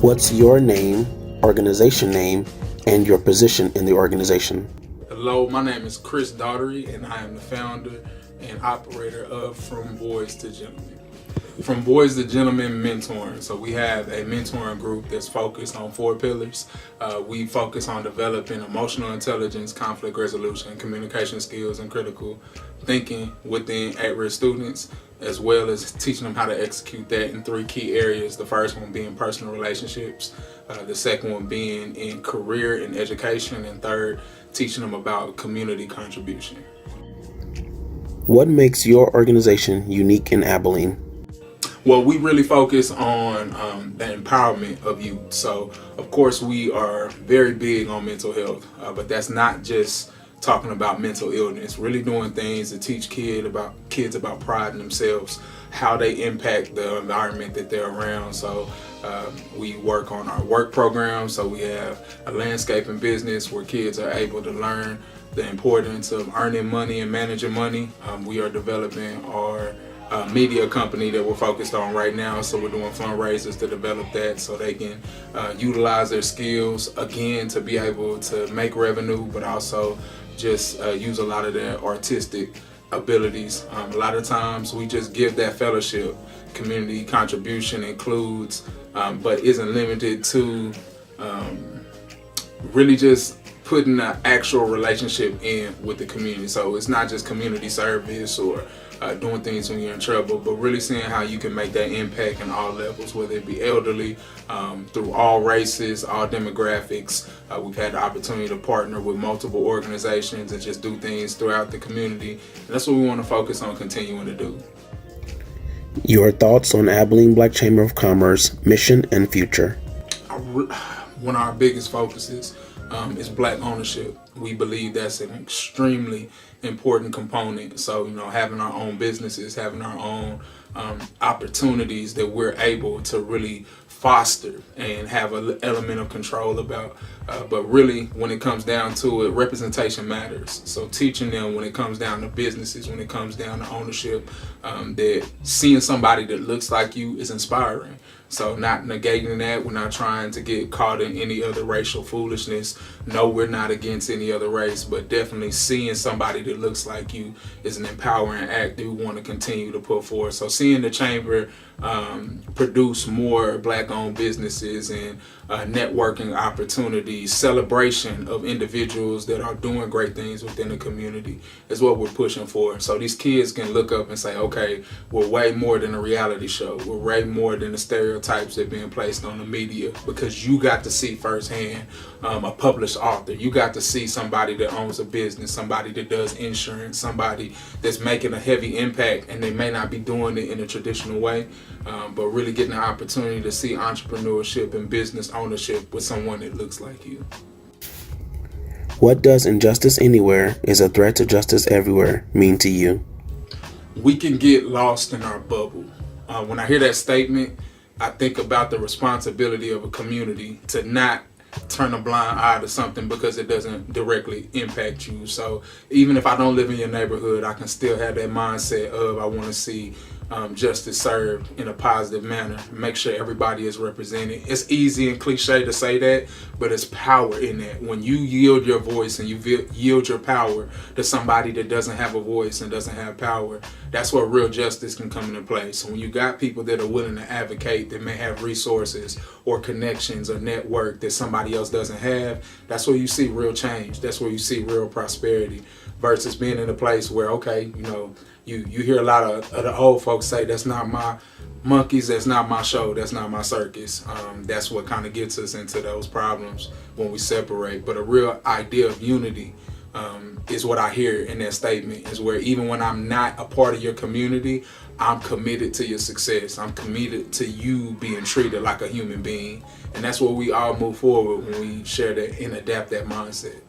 What's your name, organization name, and your position in the organization? Hello, my name is Chris Daughtery, and I am the founder and operator of From Boys to Gentlemen. From Boys to Gentlemen Mentoring. So we have a mentoring group that's focused on 4 pillars. We focus on developing emotional intelligence, conflict resolution, communication skills, and critical thinking within at-risk students, as well as teaching them how to execute that in 3 key areas. The first one being personal relationships, the second one being in career and education, and third, teaching them about community contribution. What makes your organization unique in Abilene? Well, we really focus on the empowerment of youth. So, of course, we are very big on mental health, but that's not just talking about mental illness. Really doing things to teach kids about pride in themselves, how they impact the environment that they're around. So, we work on our work program. So we have a landscaping business where kids are able to learn the importance of earning money and managing money. We are developing our media company that we're focused on right now, so we're doing fundraisers to develop that so they can utilize their skills again to be able to make revenue, but also just use a lot of their artistic abilities. A lot of times we just give that fellowship. Community contribution includes but isn't limited to really just putting an actual relationship in with the community. So it's not just community service or doing things when you're in trouble, but really seeing how you can make that impact in all levels, whether it be elderly, through all races, all demographics. We've had the opportunity to partner with multiple organizations and just do things throughout the community. And that's what we want to focus on continuing to do. Your thoughts on Abilene Black Chamber of Commerce mission and future? One of our biggest focuses is Black ownership. We believe that's an extremely important component. So, having our own businesses, having our own opportunities that we're able to really foster and have an element of control about. But really, when it comes down to it, representation matters. So teaching them when it comes down to businesses, when it comes down to ownership, that seeing somebody that looks like you is inspiring. So not negating that. We're not trying to get caught in any other racial foolishness. No, we're not against any other race, but definitely seeing somebody that looks like you is an empowering act that we want to continue to put forward. So seeing the chamber produce more Black-owned businesses and networking opportunities, celebration of individuals that are doing great things within the community is what we're pushing for. So these kids can look up and say, okay, we're way more than a reality show. We're way more than the stereotypes that are being placed on the media, because you got to see firsthand a published author. You got to see somebody that owns a business, somebody that does insurance, somebody that's making a heavy impact, and they may not be doing it in a traditional way, but really getting the opportunity to see entrepreneurship and business ownership with someone that looks like you. What does injustice anywhere is a threat to justice everywhere mean to you? We can get lost in our bubble. When I hear that statement, I think about the responsibility of a community to not turn a blind eye to something because it doesn't directly impact you. So even if I don't live in your neighborhood, I can still have that mindset of I want to see justice served in a positive manner. Make sure everybody is represented. It's easy and cliche to say that, but it's power in that. When you yield your voice and you yield your power to somebody that doesn't have a voice and doesn't have power, that's where real justice can come into play. So when you got people that are willing to advocate, that may have resources or connections or network that somebody else doesn't have, that's where you see real change. That's where you see real prosperity, versus being in a place where, okay, you hear a lot of the old folks say, that's not my monkeys, that's not my show, that's not my circus. That's what kind of gets us into those problems when we separate. But a real idea of unity is what I hear in that statement, is where even when I'm not a part of your community, I'm committed to your success. I'm committed to you being treated like a human being. And that's where we all move forward when we share that and adapt that mindset.